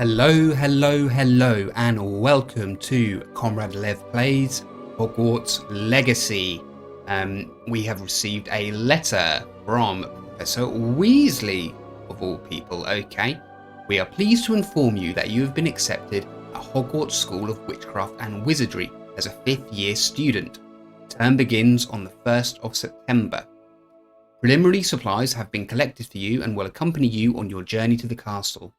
Hello, and welcome to Comrade Lev Plays Hogwarts Legacy. We have received a letter from Professor Weasley, of all people, okay? We are pleased to inform you that you have been accepted at Hogwarts School of Witchcraft and Wizardry as a 5th year student. Term begins on the 1st of September. Preliminary supplies have been collected for you and will accompany you on your journey to the castle.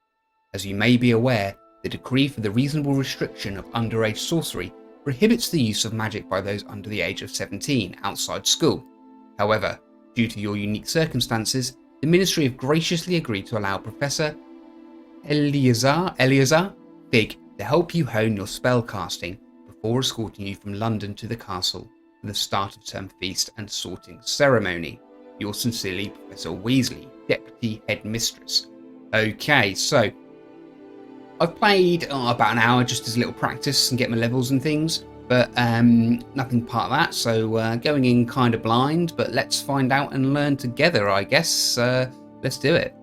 As you may be aware, the decree for the reasonable restriction of underage sorcery prohibits the use of magic by those under the age of 17 outside school. However, due to your unique circumstances, the Ministry have graciously agreed to allow Professor Eleazar Fig to help you hone your spell casting before escorting you from London to the castle for the start of term feast and sorting ceremony. Yours sincerely, Professor Weasley, Deputy Headmistress. Okay, so I've played about an hour just as a little practice and get my levels and things, but nothing part of that, so going in kind of blind, but let's find out and learn together, I guess. Let's do it.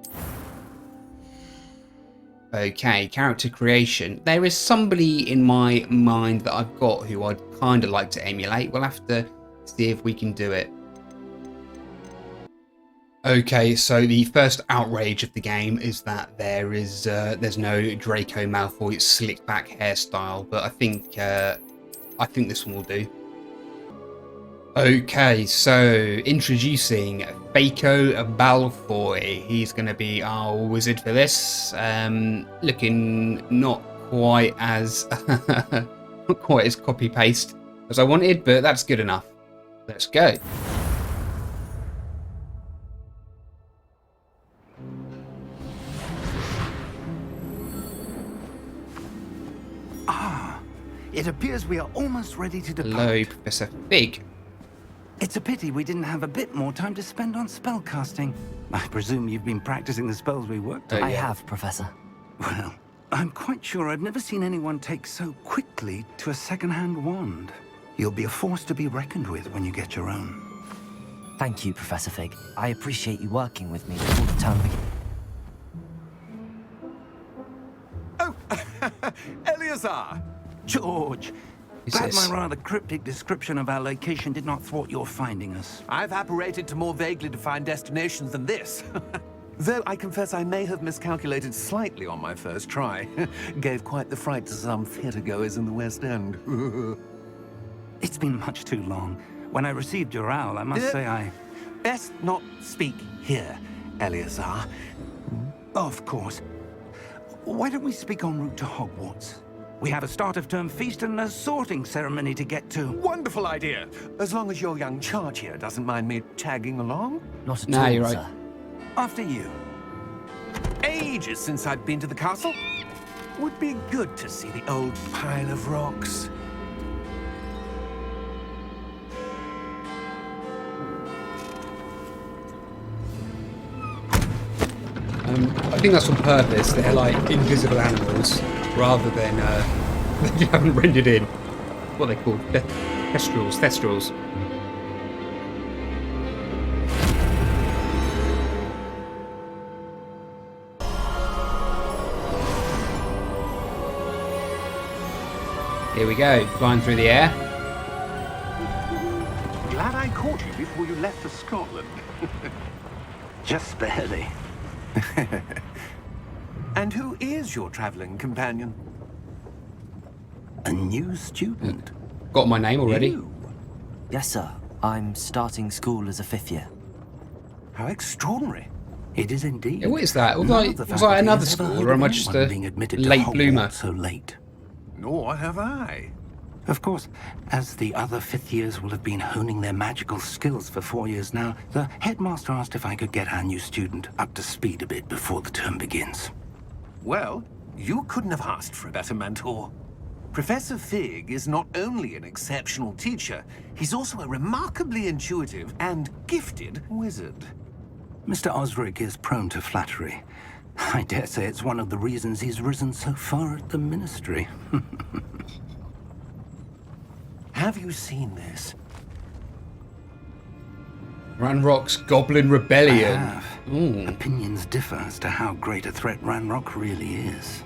Okay, character creation. There is somebody in my mind that I've got who I'd kind of like to emulate. We'll have to see if we can do it. Okay, so the first outrage of the game is that there's no Draco Malfoy slick back hairstyle, but I think this one will do. Okay, so introducing Draco Malfoy. He's going to be our wizard for this. Looking not quite as copy paste as I wanted, but that's good enough. Let's go. It appears we are almost ready to depart. Hello, Professor Fig. It's a pity we didn't have a bit more time to spend on spellcasting. I presume you've been practicing the spells we worked on. I have, Professor. Well, I'm quite sure I've never seen anyone take so quickly to a second-hand wand. You'll be a force to be reckoned with when you get your own. Thank you, Professor Fig. I appreciate you working with me before the term begins. Oh, Eleazar! George, glad my rather cryptic description of our location did not thwart your finding us. I've apparated to more vaguely defined destinations than this. Though I confess I may have miscalculated slightly on my first try. Gave quite the fright to some theatre-goers in the West End. It's been much too long. When I received your owl, I must say I... Best not speak here, Eleazar. Of course. Why don't we speak en route to Hogwarts? We have a start-of-term feast and a sorting ceremony to get to. Wonderful idea! As long as your young charge here doesn't mind me tagging along. Not at all, You're right. sir. After you. Ages since I've been to the castle. Would be good to see the old pile of rocks. I think that's on purpose. They're like invisible animals rather than you haven't rendered in what they call thestrals. Here we go, flying through the air. Glad I caught you before you left for Scotland. Just barely. And who is your travelling companion? A new student. Got my name already. You? Yes, sir. I'm starting school as a 5th year. How extraordinary. It is indeed. Yeah, what is that? Was None I of the another faculty has school, ever or am I heard of just anyone a being admitted to late Hogwarts bloomer? so late? Nor have I. Of course, as the other 5th years will have been honing their magical skills for 4 years now, the headmaster asked if I could get our new student up to speed a bit before the term begins. Well, you couldn't have asked for a better mentor. Professor Fig is not only an exceptional teacher, he's also a remarkably intuitive and gifted wizard. Mr. Osric is prone to flattery. I dare say it's one of the reasons he's risen so far at the Ministry. Have you seen this? Ranrock's Goblin Rebellion. I have. Opinions differ as to how great a threat Ranrock really is.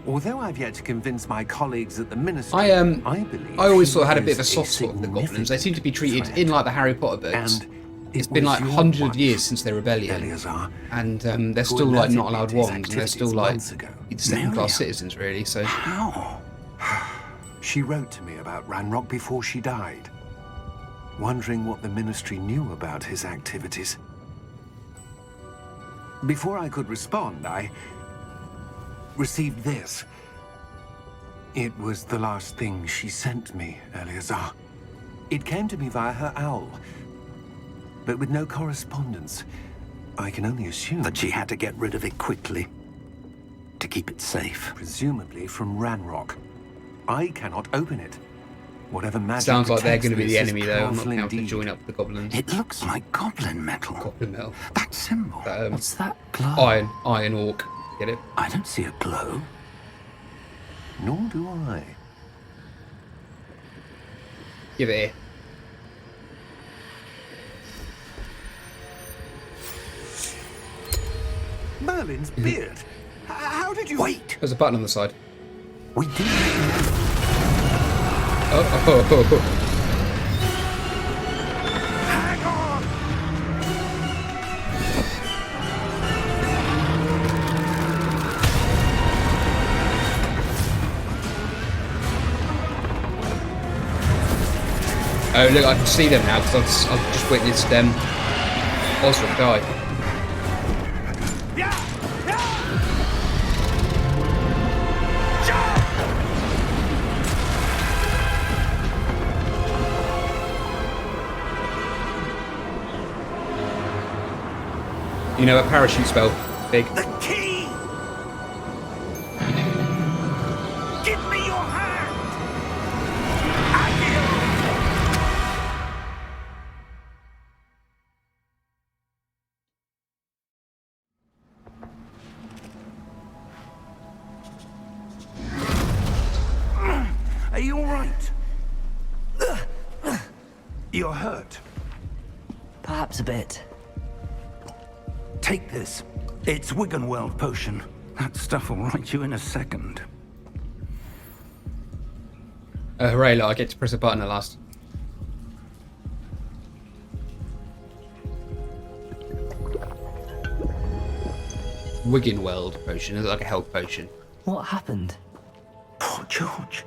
Although I've yet to convince my colleagues at the ministry, I believe I always she sort of had a bit of a is soft spot for the goblins. They significant seem to be treated threat. in like the Harry Potter books. And It's it been was like your 100 wife, years since their rebellion, Eleazar, and they're who still like alerted not me allowed to his wands, and they're still activities like months ago. second-class Miriam. citizens, really. So How? She wrote to me about Ranrock before she died, wondering what the ministry knew about his activities. Before I could respond, I received this. It was the last thing she sent me, Eleazar. It came to me via her owl, but with no correspondence. I can only assume That she had to get rid of it quickly to keep it safe. presumably from Ranrock. I cannot open it. Whatever magic sounds like they're protects going to be this the is enemy, though. I'm not powerful counting to indeed. join up the goblins. It looks like goblin metal. Goblin metal. That symbol. What's that glow? Iron orc. Get it? I don't see a glow. Nor do I. Give it here. Merlin's beard. How did you... Wait! There's a button on the side. We did. Oh. Hang on! Oh, look, I can see them now because I've just witnessed Osric die. You know a parachute spell, Big? The key! Give me your hand! Are you all right? You're hurt. Perhaps a bit. Take this. It's Wiggenweld potion. That stuff will right you in a second. Hooray, look, I get to press a button at last. Wiggenweld potion. Is it like a health potion? What happened? Poor George.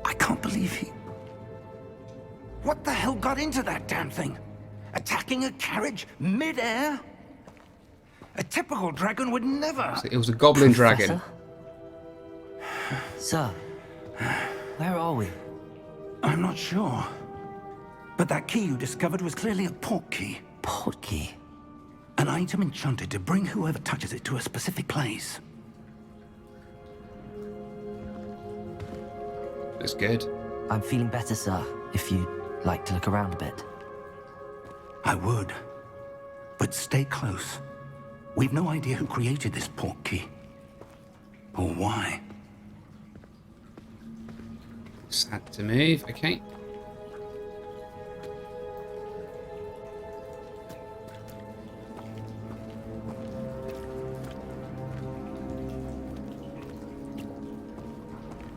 I can't believe he... What the hell got into that damn thing? Attacking a carriage mid-air? A typical dragon would never... It was a goblin dragon. Professor? Sir, where are we? I'm not sure. But that key you discovered was clearly a port key. Port key. An item enchanted to bring whoever touches it to a specific place. Looks good. I'm feeling better, sir, if you'd like to look around a bit. I would. But stay close. We've no idea who created this port key. Or why. Sad to move. Okay.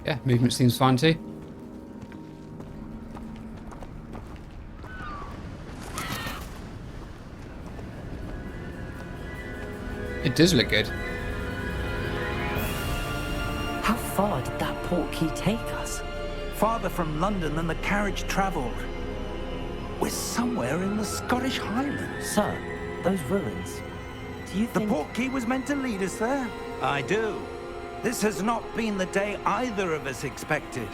Yeah, movement seems fine too. It does look good. How far did that port key take us? Farther from London than the carriage travelled. We're somewhere in the Scottish Highlands. Sir, those ruins. Do you The think... port key was meant to lead us there? I do. This has not been the day either of us expected.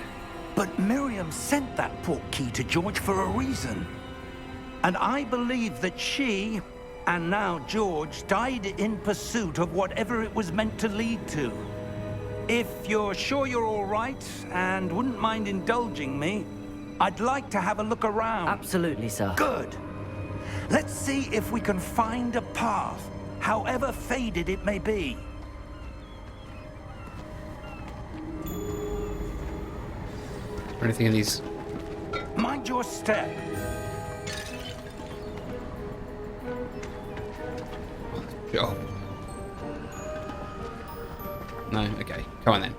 But Miriam sent that port key to George for a reason. And I believe that she, and now George, died in pursuit of whatever it was meant to lead to. If you're sure you're all right, and wouldn't mind indulging me, I'd like to have a look around. Absolutely, sir. Good. Let's see if we can find a path, however faded it may be. Or anything in these? Mind your step. Oh. No? Okay. Come on then.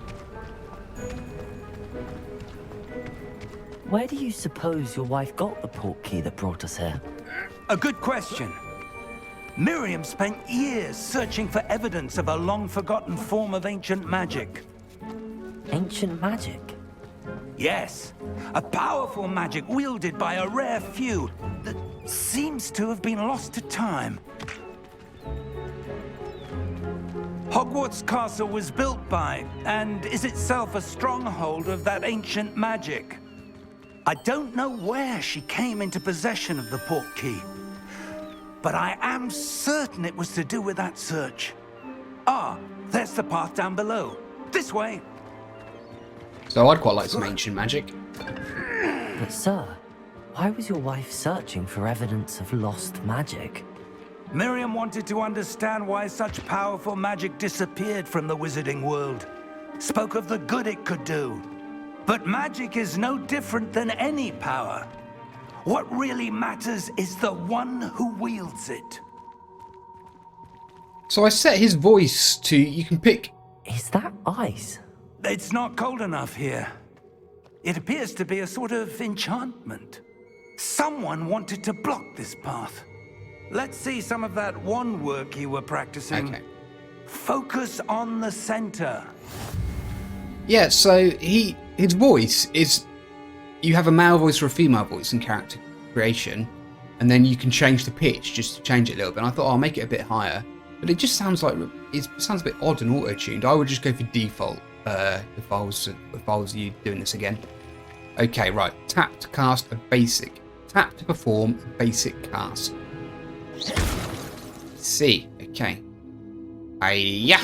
Where do you suppose your wife got the port key that brought us here? A good question. Miriam spent years searching for evidence of a long-forgotten form of ancient magic. Ancient magic? Yes, a powerful magic wielded by a rare few that seems to have been lost to time. Hogwarts Castle was built by, and is itself a stronghold of that ancient magic. I don't know where she came into possession of the port key, but I am certain it was to do with that search. Ah, there's the path down below. This way. So I'd quite like some ancient magic. But sir, why was your wife searching for evidence of lost magic? Miriam wanted to understand why such powerful magic disappeared from the wizarding world. Spoke of the good it could do. But magic is no different than any power. What really matters is the one who wields it. So I set his voice to, you can pick... Is that ice? It's not cold enough here. It appears to be a sort of enchantment. Someone wanted to block this path. Let's see some of that wand work you were practicing. Okay. Focus on the center. Yeah, so his voice is... You have a male voice or a female voice in character creation, and then you can change the pitch just to change it a little bit. And I thought, I'll make it a bit higher. But it just sounds like... It sounds a bit odd and auto-tuned. I would just go for default if I was you doing this again. Okay, right. Tap to cast a basic. Tap to perform a basic cast. See. Okay. Yeah.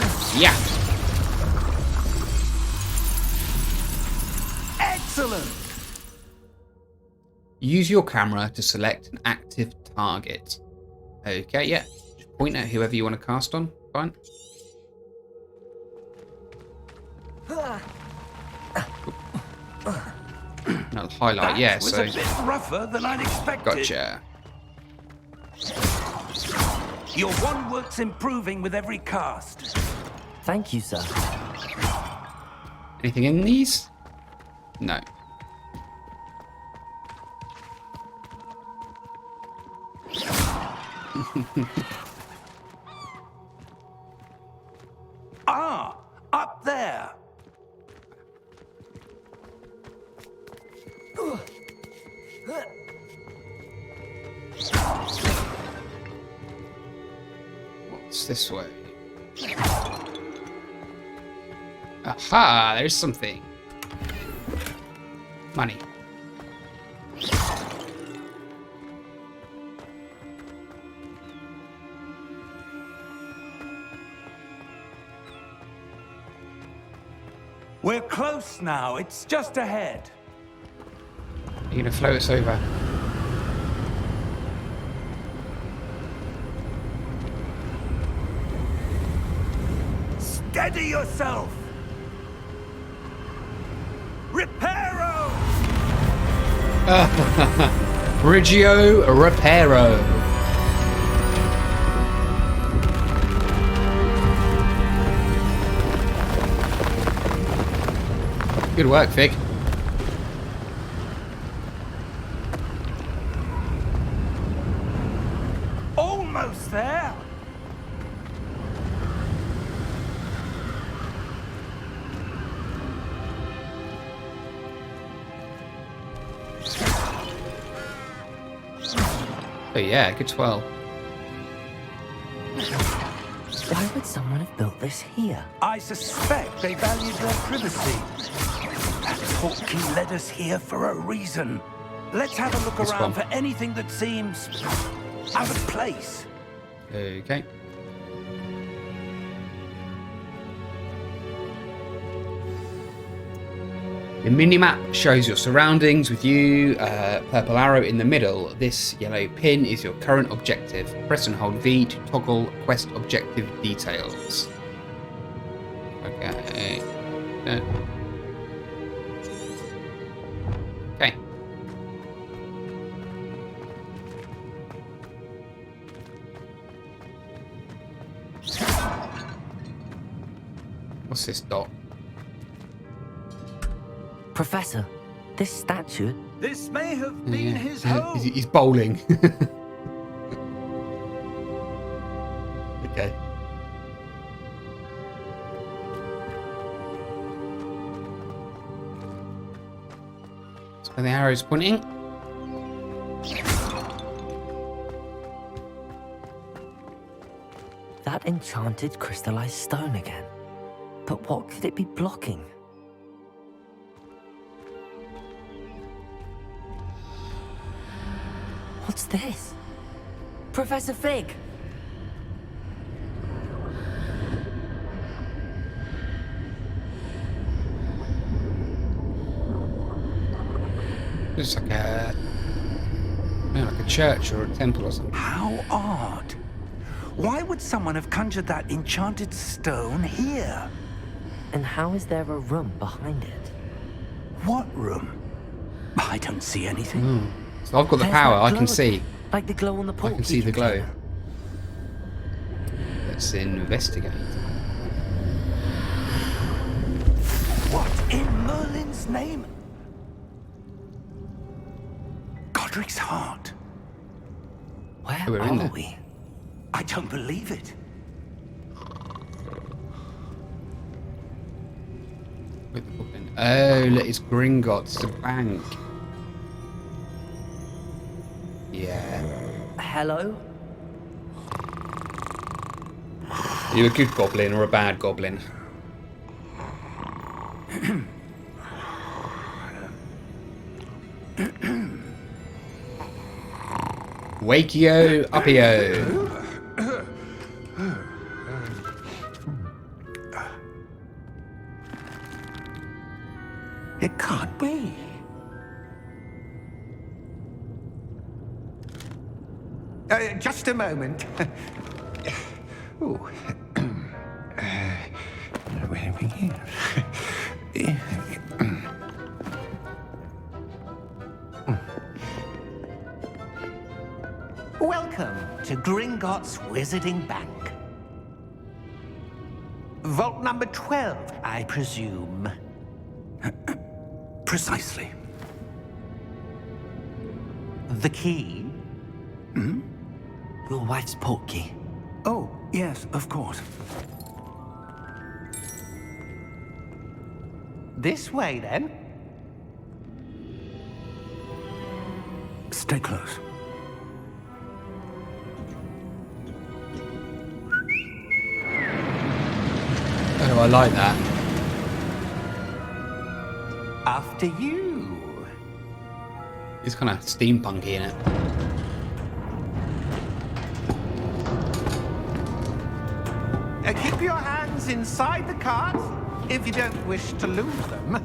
Excellent! Use your camera to select an active target. Okay, yeah. Just point at whoever you want to cast on. Fine. No, highlight, yeah, That was so... a bit rougher than I'd expected. Gotcha. Your wand work's improving with every cast. Thank you, sir. Anything in these? No. Ah, up there. What's this way? Aha, there's something. Money. We're close now. It's just ahead. You're gonna float us over. Steady yourself. Reparo! Brigio Reparo. Good work, Fig. Almost there. Oh yeah, good swell. Why would someone have built this here? I suspect they valued their privacy. That portkey led us here for a reason. Let's have a look This around one. for anything that seems out of place. Okay. The minimap shows your surroundings with you, purple arrow in the middle. This yellow pin is your current objective. Press and hold V to toggle quest objective details. Okay. Okay. What's this dot? Professor, this statue. This may have been his home. He's bowling. Okay. That's where the arrow's pointing. That enchanted crystallized stone again. But what could it be blocking? What's this? Professor Fig! It's like a, like a church or a temple or something. How odd. Why would someone have conjured that enchanted stone here? And how is there a room behind it? What room? I don't see anything. So I've got the There's power. that I glow can again, see. Like the glow on the I port can key see the glow. container. Let's investigate. What in Merlin's name? Godric's heart. Where We're in are there. we? I don't believe it. With the book in. Oh, look, it's Gringotts, the bank. Yeah. Hello? Are you a good goblin or a bad goblin? Wakio Uppio. It can't be. Just a moment. Ooh. Where are we here? Welcome to Gringotts Wizarding Bank. Vault number 12, I presume. Precisely. The key? Your wife's port key. Oh, yes, of course. This way, then. Stay close. Oh, I like that. After you. It's kind of steampunky in it. Keep your hands inside the cart if you don't wish to lose them.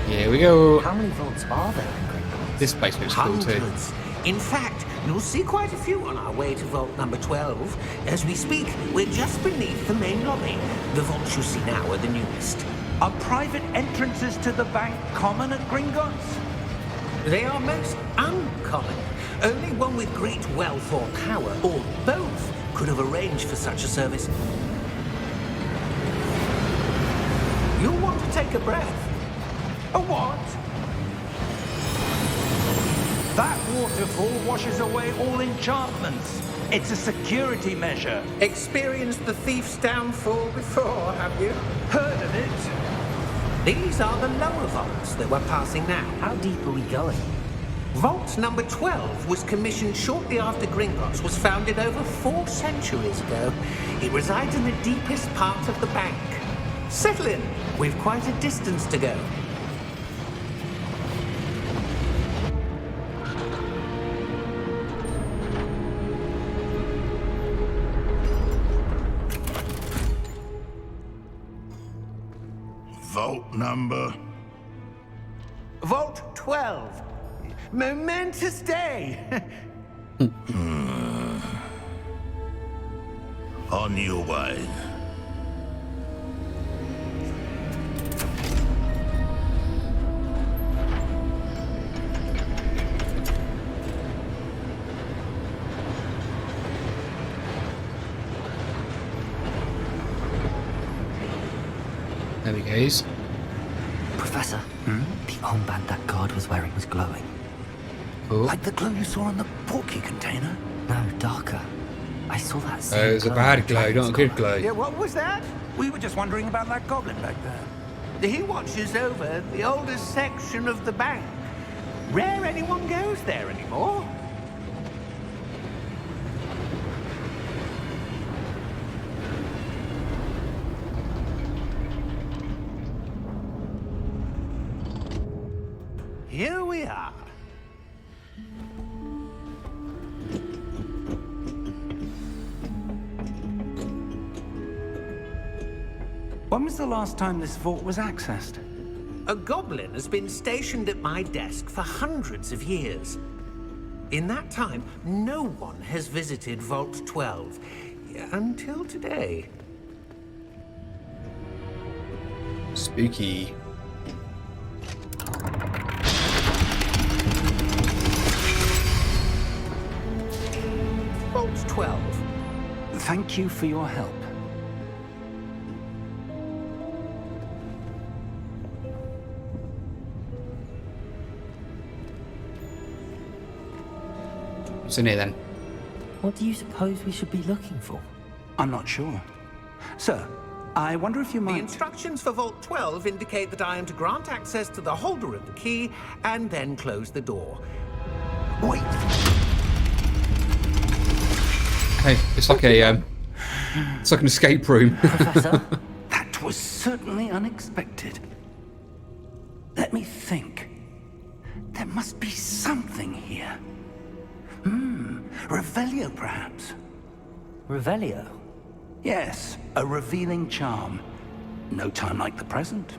Here we go. How many vaults are there in Gringotts? This place looks cool too. Hundreds. In fact, you'll see quite a few on our way to vault number 12. As we speak, we're just beneath the main lobby. The vaults you see now are the newest. Are private entrances to the bank common at Gringotts? They are most uncommon. Only one with great wealth or power, or both, could have arranged for such a service. You'll want to take a breath. A what? That waterfall washes away all enchantments. It's a security measure. Experienced the thief's downfall before, have you? Heard of it? These are the lower vaults that we're passing now. How deep are we going? Vault number 12 was commissioned shortly after Gringotts was founded over 4 centuries ago. It resides in the deepest part of the bank. Settle in. We've quite a distance to go. Vault number. Vault 12. Momentous day. On your way. There we go. Professor, the armband that guard was wearing was glowing. Cool. Like the glow you saw on the portkey container? No, darker. I saw that Oh, same it was a glow bad in the glow, dragon's not a good collar. glow. Yeah, what was that? We were just wondering about that goblin back there. He watches over the oldest section of the bank. Rare anyone goes there anymore. Here we are. When was the last time this vault was accessed? A goblin has been stationed at my desk for hundreds of years. In that time, no one has visited Vault 12 until today. Spooky. Vault 12. Thank you for your help. What's in here then? What do you suppose we should be looking for? I'm not sure. Sir, I wonder if you The might... instructions for Vault 12 indicate that I am to grant access to the holder of the key and then close the door. Wait! Hey, it's like a it's like an escape room. Professor? That was certainly unexpected. Let me think. There must be something here. Revelio, perhaps? Revelio? Yes, a revealing charm. No time like the present.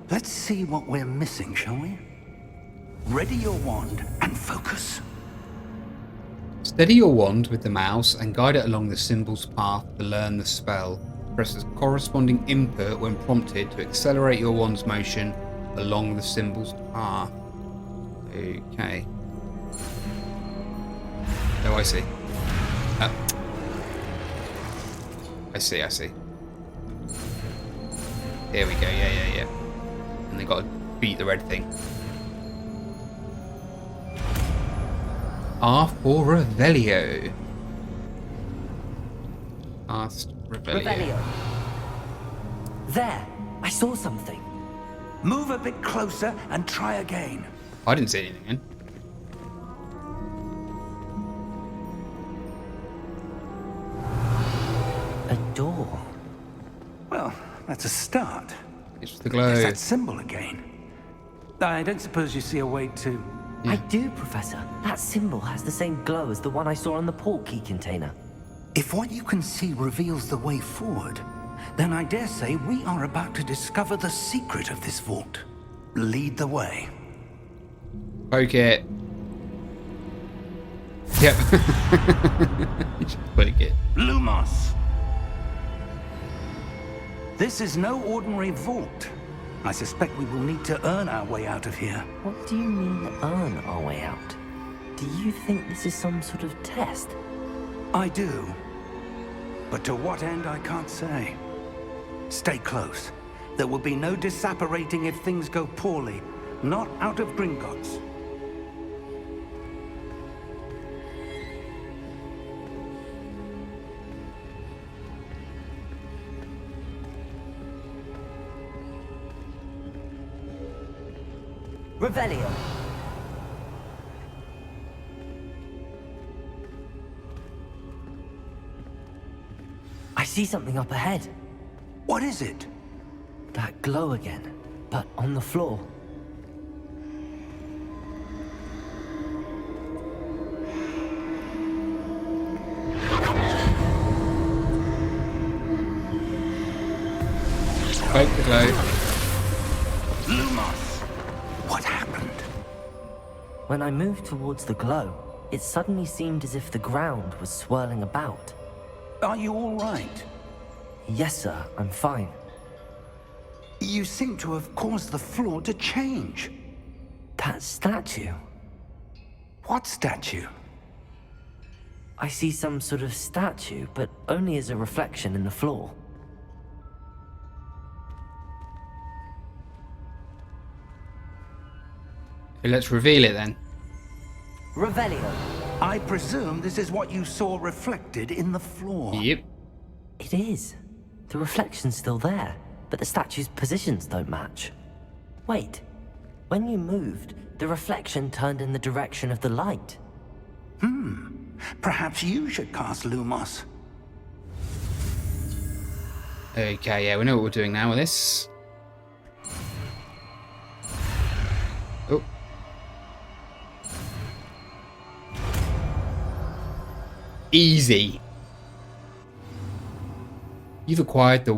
Let's see what we're missing, shall we? Ready your wand and focus. Steady your wand with the mouse and guide it along the symbol's path to learn the spell. Press the corresponding input when prompted to accelerate your wand's motion along the symbol's path. Okay. Oh, I see. I see, I see. Here we go, yeah. And they got to beat the red thing. R for Revelio. Cast Revelio. Revelio. There! I saw something. Move a bit closer and try again. I didn't see anything then. A door. Well, that's a start. It's the There's glow. that symbol again. I don't suppose you see a way to... I do, Professor. That symbol has the same glow as the one I saw on the portkey container. If what you can see reveals the way forward, then I dare say we are about to discover the secret of this vault. Lead the way. Poke it. Yep. Just poke it. Lumos! This is no ordinary vault. I suspect we will need to earn our way out of here. What do you mean, earn our way out? Do you think this is some sort of test? I do. But to what end, I can't say. Stay close. There will be no disapparating if things go poorly. Not out of Gringotts. Revelio. I see something up ahead. What is it? That glow again, but on the floor. Poke the glow. Lumos! What happened? When I moved towards the glow, it suddenly seemed as if the ground was swirling about. Are you all right? Yes, sir, I'm fine. You seem to have caused the floor to change. That statue. What statue? I see some sort of statue, but only as a reflection in the floor. Okay, let's reveal it then. Revelio. I presume this is what you saw reflected in the floor. Yep. It is. The reflection's still there, but the statue's positions don't match. Wait. When you moved, the reflection turned in the direction of the light. Perhaps you should cast Lumos. Okay, yeah, we know what we're doing now with this. Oh. Easy. You've acquired the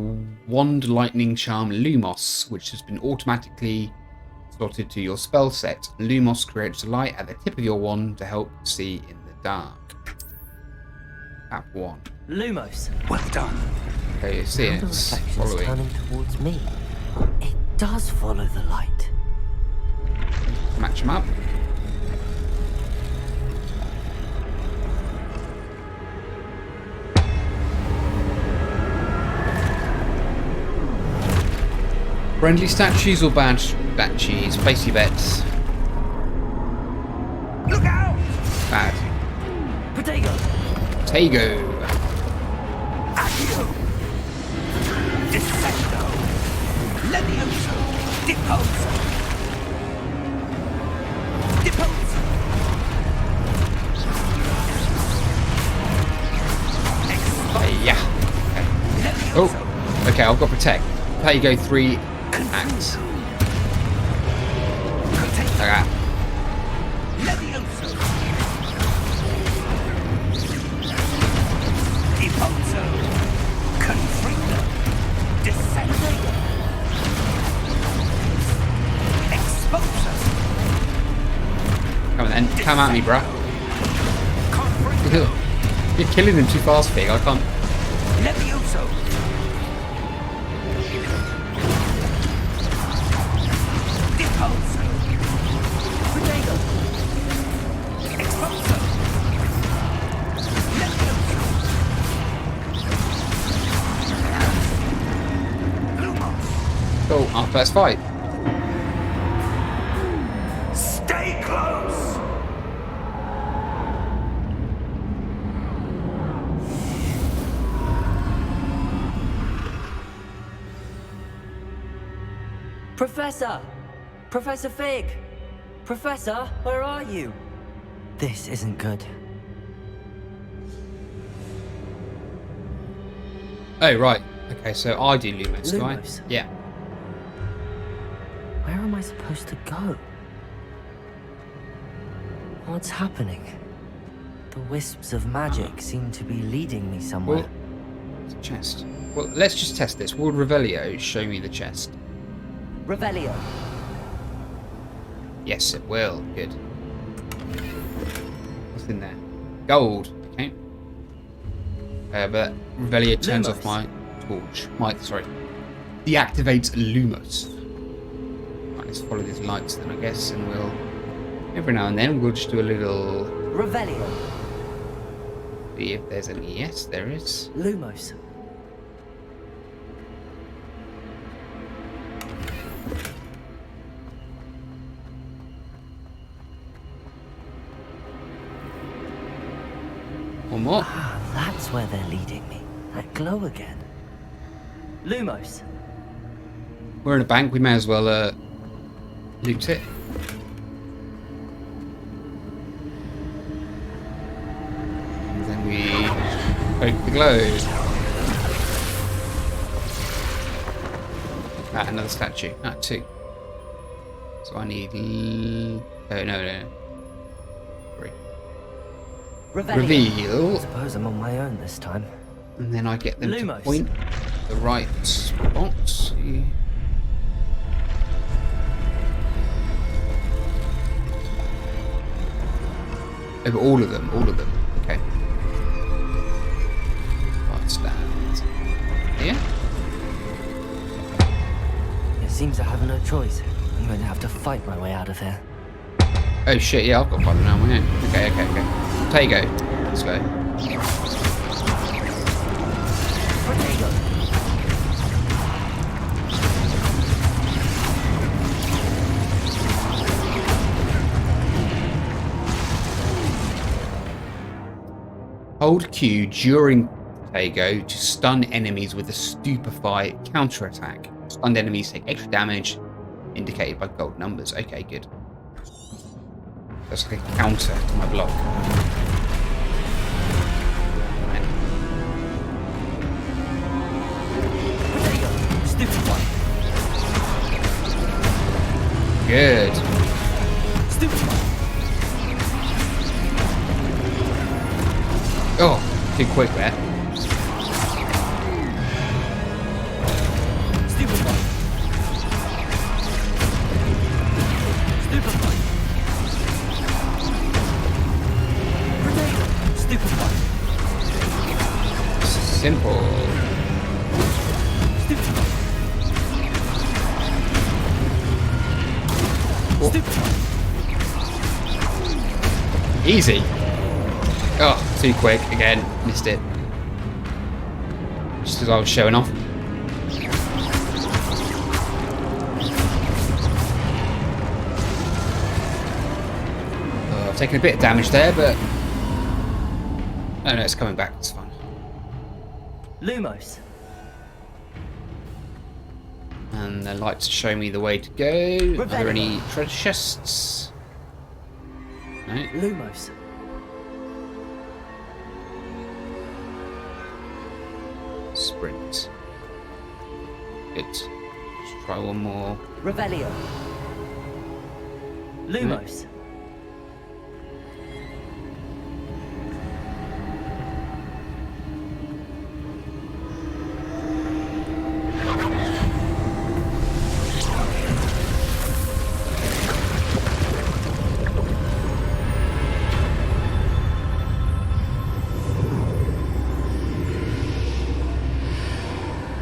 Wand Lightning Charm Lumos, which has been automatically slotted to your spell set. Lumos creates a light at the tip of your wand to help see in the dark. Tap 1. Lumos. Well done. Okay, you see Now it. the It's reflection's following. turning towards me. It does follow the light. Match them up. Friendly statues or bad statues? Place your bets. Look out! Bad. Protego. Tego. Accio! Dissecto! Levioso! Deposo! Deposo! Yeah. Okay. Oh. Okay, I've got protect. Tego 3 acts. Okay. Levioso! Deposo! Confringo! Dissecto! Exposo! Come on then. Come at me, bruh. Confringo! You're killing them too fast, Fig. I can't. Levioso! Deposo! Protego. Exposo! Levioso! Lumos! Cool. Our first fight. Stay close! Professor! Professor Fig! Professor, where are you? This isn't good. Oh, right. Okay, so I do Lumos, do I? Lumos? Yeah. Where am I supposed to go? What's happening? The wisps of magic seem to be leading me somewhere. Well, it's a chest. Well, let's just test this. Will Revelio show me the chest? Revelio. Yes, it will. Good. What's in there? Gold. Okay. But Revelio turns Lumos. off my torch. Sorry. Deactivates Lumos. Right, let's follow these lights then, I guess, and we'll... Every now and then, we'll just do a little... Revelio. See if there's any... Yes, there is. Lumos. One more. Ah, that's where they're leading me. That glow again. Lumos. We're in a bank. We may as well loot it. And then we poke the glow. Ah, another statue. Ah, 2. So I need... Oh, no. 3. Revelio. Reveal. I suppose I'm on my own this time. And then I get them Lumos. to point the right spot. See. Oh, but all of them. Okay. Right, stand. Here? It seems I have no choice. I'm going to have to fight my way out of here. Oh shit, yeah, I've got 5 now, haven't I? Okay. Tego. Let's go. Protego. Hold Q during Tego to stun enemies with a Stupefy counterattack. Stunned enemies take extra damage, indicated by gold numbers. Okay, good. That's like a counter to my block. Right. Stupefy. Good. Stupefy. Oh, too quick there. Stupefy. Stupefy. Predator. Stupefy. Simple. Stupefy. Oh. Stupefy. Easy. Oh, too quick again. Missed it. Just as I was showing off. I've taken a bit of damage there, but oh no, it's coming back. It's fine. Lumos. And the lights show me the way to go. Are there any treasure chests? No. Lumos. Sprint. Good. Let's try one more. Revelio. Lumos.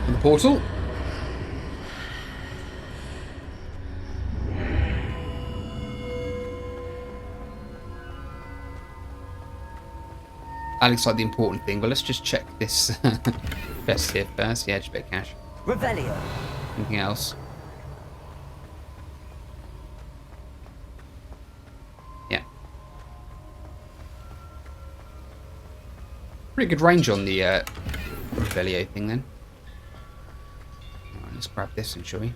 The portal. That looks like the important thing, but let's just check this chest here first. Yeah, just a bit of cash. Revelio. Anything else? Yeah. Pretty good range on the Revelio thing then. Alright, let's grab this and shall we?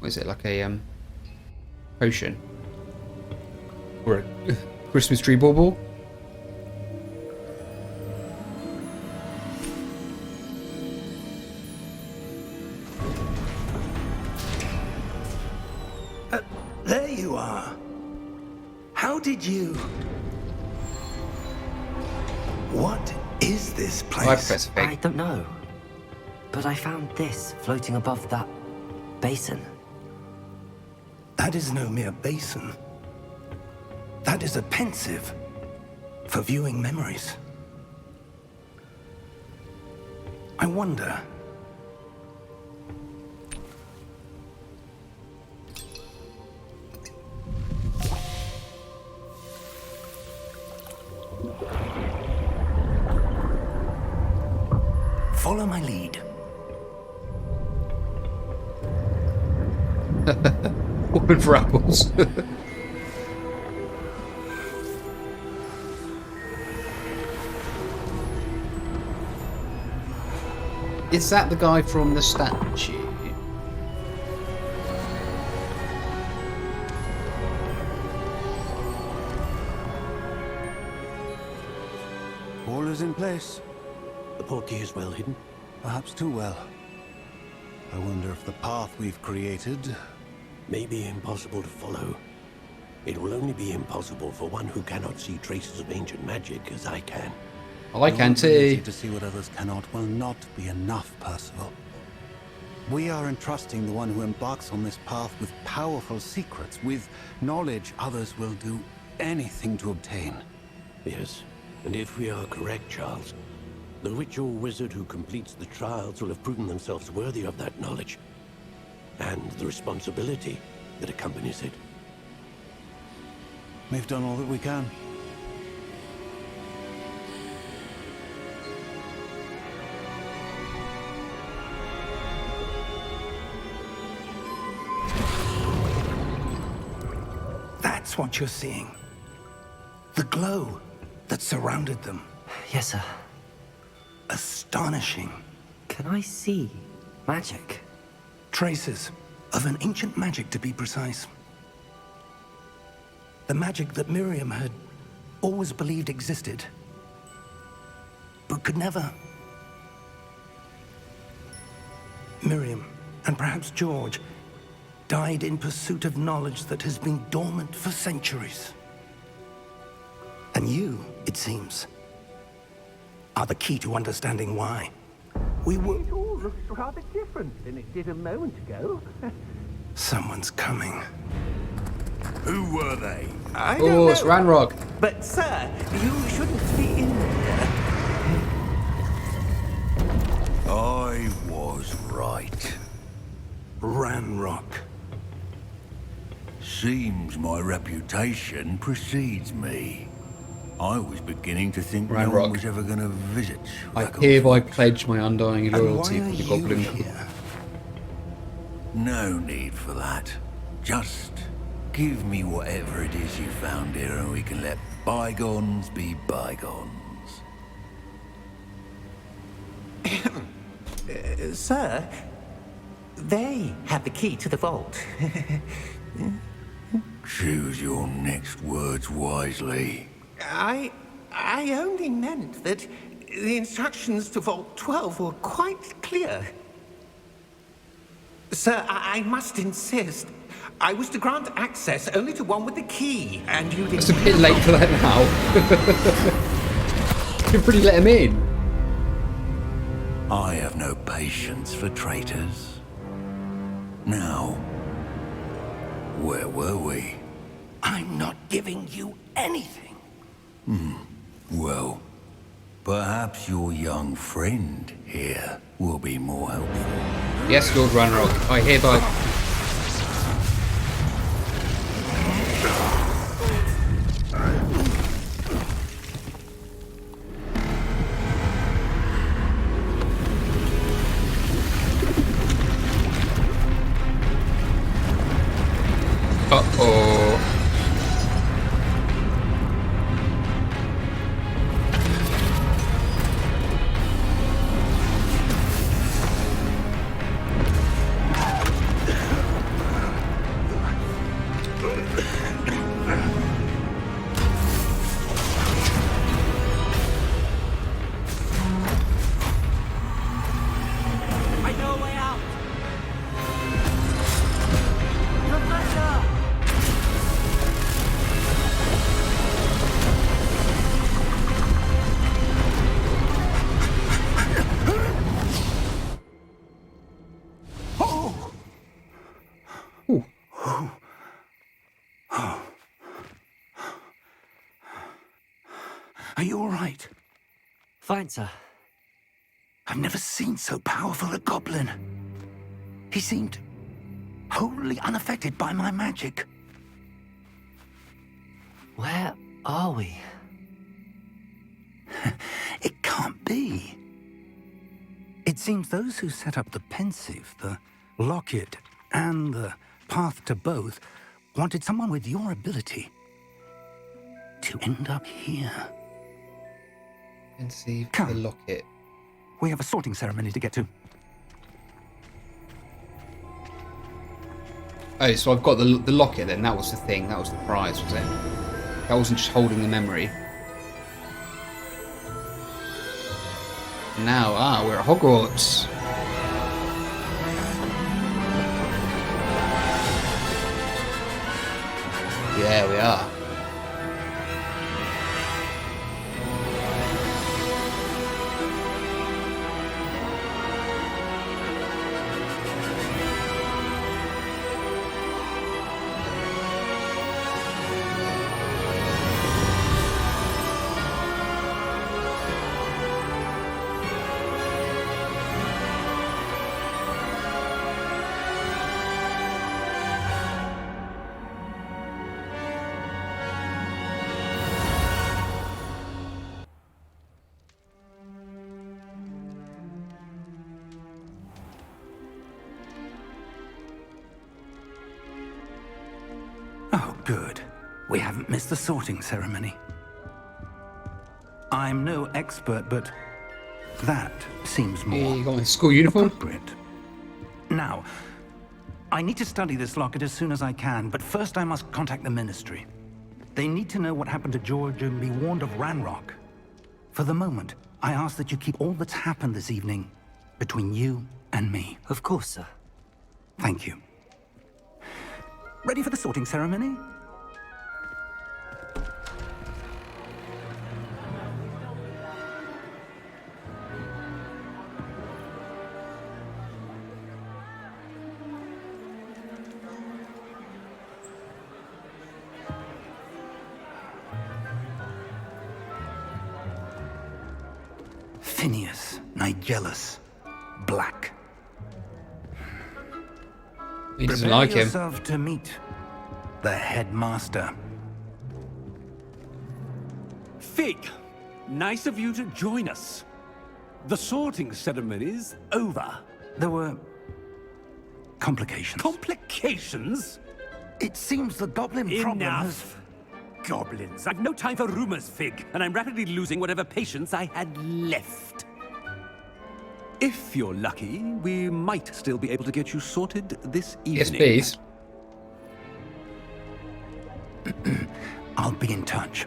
What is it, like a potion? Or a Christmas tree bauble? There you are. How did you... What is this Hi, place? Professor I Fig. don't know. But I found this floating above that basin. That is no mere basin. That is a pensive for viewing memories. I wonder... Follow my lead. Open for apples. Is that the guy from the statue? All is in place. The portkey is well hidden. Perhaps too well. I wonder if the path we've created... May be impossible to follow. It will only be impossible for one who cannot see traces of ancient magic as I can. I can Your ability too. to see what others cannot will not be enough, Percival. We are entrusting the one who embarks on this path with powerful secrets, with knowledge others will do anything to obtain. Yes, and if we are correct, Charles, the witch or wizard who completes the trials will have proven themselves worthy of that knowledge. And the responsibility that accompanies it. We've done all that we can. That's what you're seeing. The glow. that surrounded them. Yes, sir. Astonishing. Can I see magic? Traces of an ancient magic, to be precise. The magic that Miriam had always believed existed, but could never. Miriam, and perhaps George, died in pursuit of knowledge that has been dormant for centuries. And you, it seems, are the key to understanding why. We were... It all looks rather different than it did a moment ago. Someone's coming. Who were they? I don't Oh, know. it's Ranrock. But, sir, you shouldn't be in here. I was right. Ranrock. Seems my reputation precedes me. I was beginning to think no Ranrock. one was ever going to visit. I Shraggle. hereby pledge my undying And why loyalty are to the you Goblin. here? No need for that. Just give me whatever it is you found here and we can let bygones be bygones. Sir, they have the key to the vault. Choose your next words wisely. I only meant that the instructions to Vault 12 were quite clear. Sir, I must insist. I was to grant access only to one with the key, and you didn't. It's a bit late for that now. You've pretty let him in. I have no patience for traitors. Now, where were we? I'm not giving you anything. Well, perhaps your young friend here will be more helpful. Yes, Lord Ranrock, I hereby... Uh-oh. I know a way out! Professor! Are you all right? Fine, sir. I've never seen so powerful a goblin. He seemed wholly unaffected by my magic. Where are we? It can't be. It seems those who set up the pensive, the locket, and the path to both wanted someone with your ability to end up here. And see Come. the locket. We have a sorting ceremony to get to. Oh, so I've got the locket then. That was the thing. That was the prize, was it? That wasn't just holding the memory. Now, we're at Hogwarts. Yeah, we are. Oh, good. We haven't missed the sorting ceremony. I'm no expert, but that seems You more got my school uniform? appropriate. Now, I need to study this locket as soon as I can, but first I must contact the Ministry. They need to know what happened to George and be warned of Ranrock. For the moment, I ask that you keep all that's happened this evening between you and me. Of course, sir. Thank you. Ready for the sorting ceremony? Phineas, Nigellus, Black. He doesn't Prepare like him. yourself to meet the headmaster. Fig, nice of you to join us. The sorting ceremony's over. There were complications. Complications? It seems the goblin problem has... Enough. Goblins. I've no time for rumors, Fig, and I'm rapidly losing whatever patience I had left. If you're lucky, we might still be able to get you sorted this evening. Yes, please. I'll be in touch.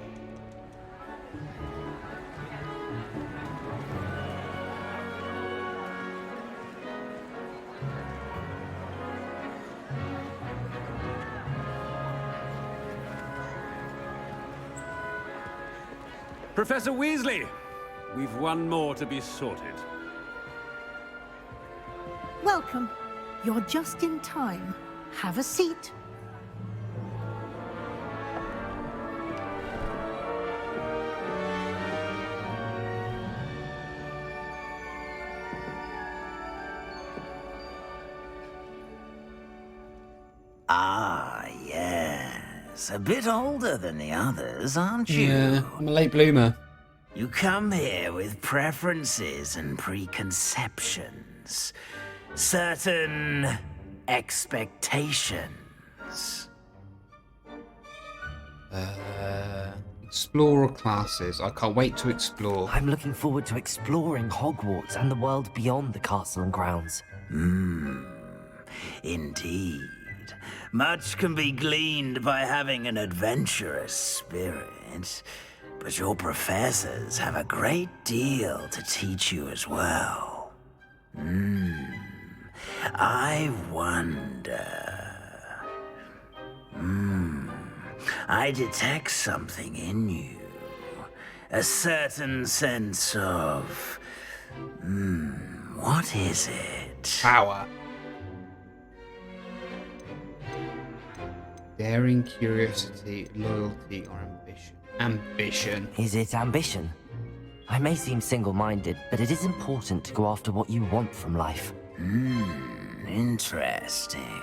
Professor Weasley, we've one more to be sorted. Welcome. You're just in time. Have a seat. Ah, yes. A bit older than the others, aren't you? Yeah, I'm a late bloomer. You come here with preferences and preconceptions. Certain expectations. Explorer classes. I can't wait to explore. I'm looking forward to exploring Hogwarts and the world beyond the castle and grounds. Indeed. Much can be gleaned by having an adventurous spirit, but your professors have a great deal to teach you as well. I wonder... I detect something in you. A certain sense of... what is it? Power. Daring, curiosity, loyalty, or ambition. Ambition. Is it ambition? I may seem single-minded, but it is important to go after what you want from life. Interesting.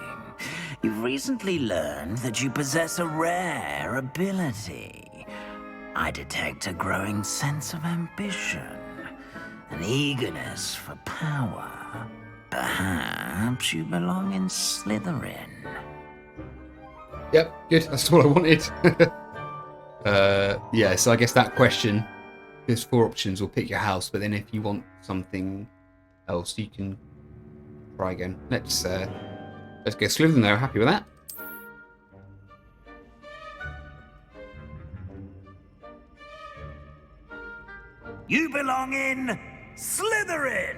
You've recently learned that you possess a rare ability. I detect a growing sense of ambition, an eagerness for power. Perhaps you belong in Slytherin. Yep, good. That's what I wanted. Yeah, so I guess that question, there's 4 options. We'll pick your house, but then if you want something else, you can try again. Let's get Slytherin there. Happy with that? You belong in Slytherin!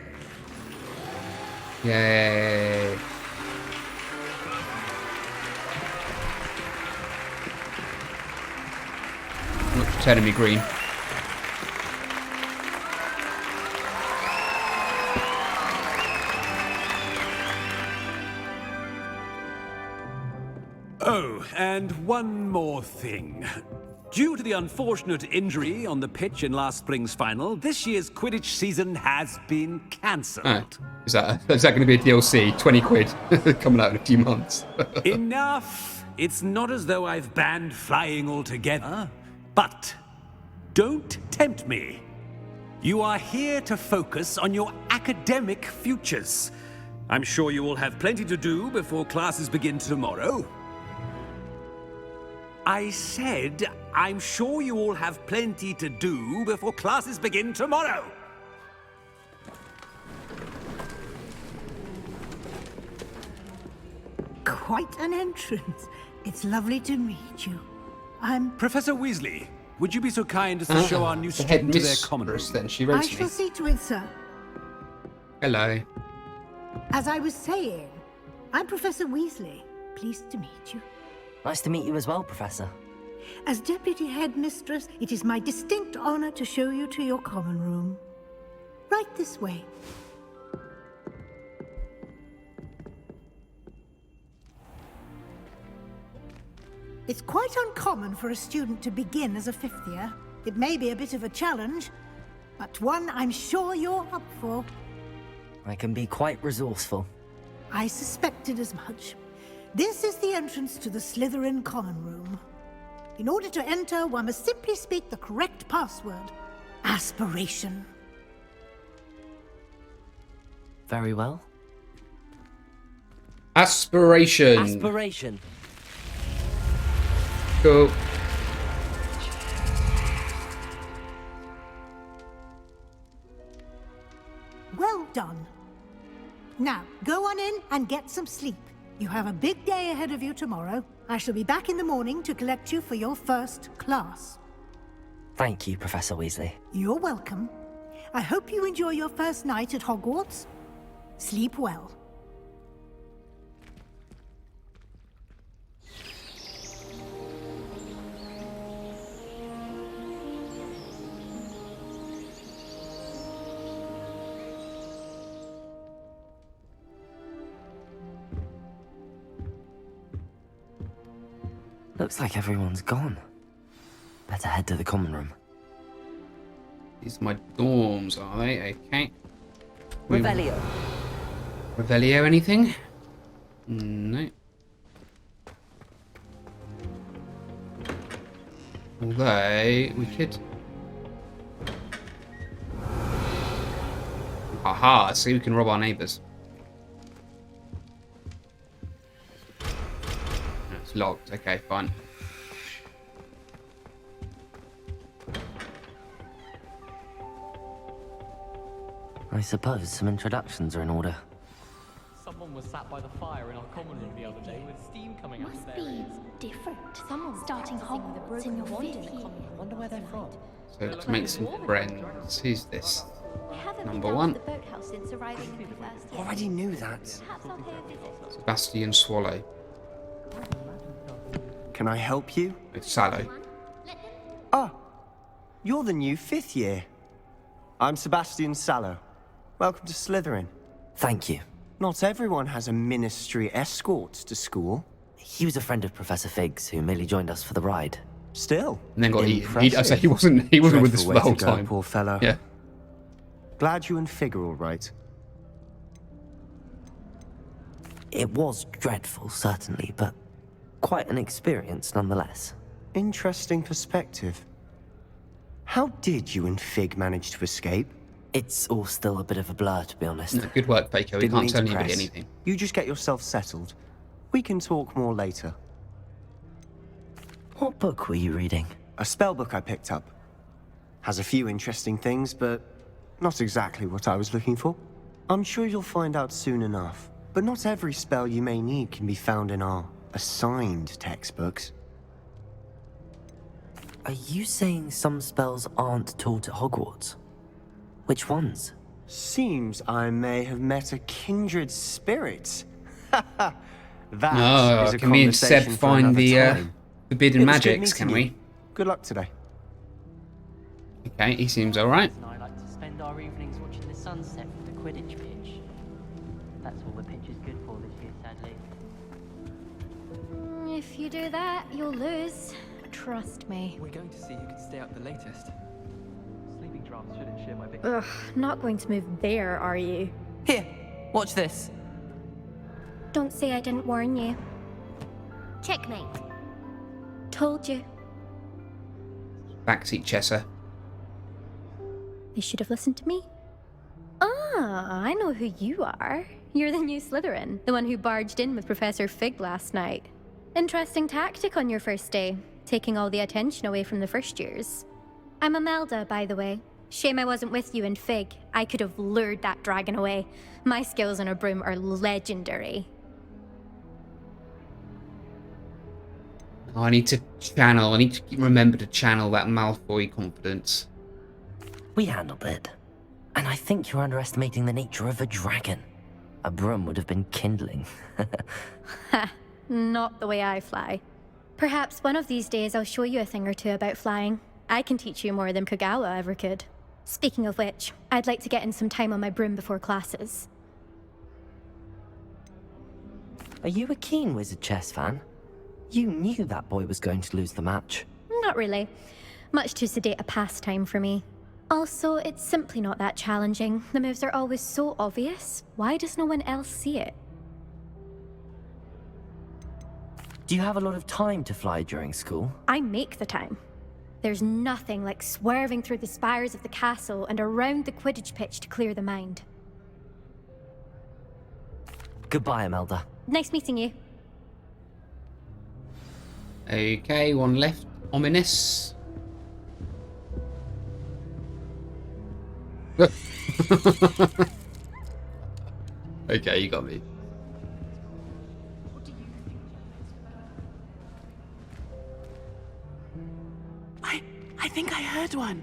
Yay. Not turning me green. Oh, and one more thing. Due to the unfortunate injury on the pitch in last spring's final, this year's Quidditch season has been cancelled. Alright. Is that going to be a DLC? 20 quid coming out in a few months. Enough! It's not as though I've banned flying altogether, but don't tempt me. You are here to focus on your academic futures. I'm sure you will have plenty to do before classes begin tomorrow. I said I'm sure you all have plenty to do before classes begin tomorrow. Quite an entrance. It's lovely to meet you. I'm... Professor Weasley, would you be so kind as to show our new The head student to their common room? mistress, then she I wrote to shall me. see to it, sir. Hello. As I was saying, I'm Professor Weasley. Pleased to meet you. Nice to meet you as well, Professor. As Deputy Headmistress, it is my distinct honor to show you to your common room. Right this way. It's quite uncommon for a student to begin as a fifth year. It may be a bit of a challenge, but one I'm sure you're up for. I can be quite resourceful. I suspected as much. This is the entrance to the Slytherin common room. In order to enter, one must simply speak the correct password. Aspiration. Very well. Aspiration. Aspiration. Cool. Well done. Now, go on in and get some sleep. You have a big day ahead of you tomorrow. I shall be back in the morning to collect you for your first class. Thank you, Professor Weasley. You're welcome. I hope you enjoy your first night at Hogwarts. Sleep well. Looks like everyone's gone. Better head to the common room. These are my dorms, are they? Okay. Revelio. Revelio anything? No. Although, we could... Aha, see, we can rob our neighbours. It's locked. Okay, fine. I suppose some introductions are in order. Someone was sat by the fire in our common room the other day with steam coming out of their ears. Different. Someone starting Hogwarts in your fifth year. Wonder where they're from. So let's make some friends. Who's this? I haven't Number been one. down to the boathouse since arriving in the first year. Already knew that. Perhaps I'll pay a visit. Sebastian Swallow. Can I help you? It's Sallow. Ah, you're the new fifth year. I'm Sebastian Sallow. Welcome to Slytherin. Thank you. Not everyone has a ministry escort to school. He was a friend of Professor Fig's who merely joined us for the ride. Still. And then got eaten. Impressive. I say he wasn't with us for Dreadful the way whole to go, time. poor fellow. Yeah. Glad you and Fig are all right. It was dreadful, certainly, but quite an experience nonetheless. Interesting perspective. How did you and Fig manage to escape? It's all still a bit of a blur, to be honest. No, good work, Faker. We Didn't can't mean tell to anybody press. anything. You just get yourself settled. We can talk more later. What book were you reading? A spell book I picked up. Has a few interesting things, but not exactly what I was looking for. I'm sure you'll find out soon enough. But not every spell you may need can be found in our assigned textbooks. Are you saying some spells aren't taught at Hogwarts? Which ones? Seems I may have met a kindred spirit. That Oh, is a can me and Seb conversation for find another the time. forbidden It was good magics, can meeting we? you. Good luck today. Okay, he seems alright. And I like to spend our evenings watching the sunset from the Quidditch pitch. That's all the pitch is good for this year, sadly. If you do that, you'll lose. Trust me. We're going to see who can stay up the latest. Sleeping drafts shouldn't share my big... Ugh, not going to move there, are you? Here, watch this. Don't say I didn't warn you. Checkmate. Told you. Backseat Chesser. They should have listened to me. Ah, I know who you are. You're the new Slytherin, the one who barged in with Professor Fig last night. Interesting tactic on your first day, taking all the attention away from the first years. I'm Imelda, by the way. Shame I wasn't with you in Fig. I could have lured that dragon away. My skills on a broom are legendary. Oh, I need to remember to channel that Malfoy confidence. We handled it. And I think you're underestimating the nature of a dragon. A broom would have been kindling. Ha, not the way I fly. Perhaps one of these days I'll show you a thing or two about flying. I can teach you more than Kagawa ever could. Speaking of which, I'd like to get in some time on my broom before classes. Are you a keen Wizard Chess fan? You knew that boy was going to lose the match. Not really. Much too sedate a pastime for me. Also, it's simply not that challenging. The moves are always so obvious. Why does no one else see it? Do you have a lot of time to fly during school? I make the time. There's nothing like swerving through the spires of the castle and around the Quidditch pitch to clear the mind. Goodbye, Imelda. Nice meeting you. Okay, one left. Ominous. Okay, you got me. I think I heard one.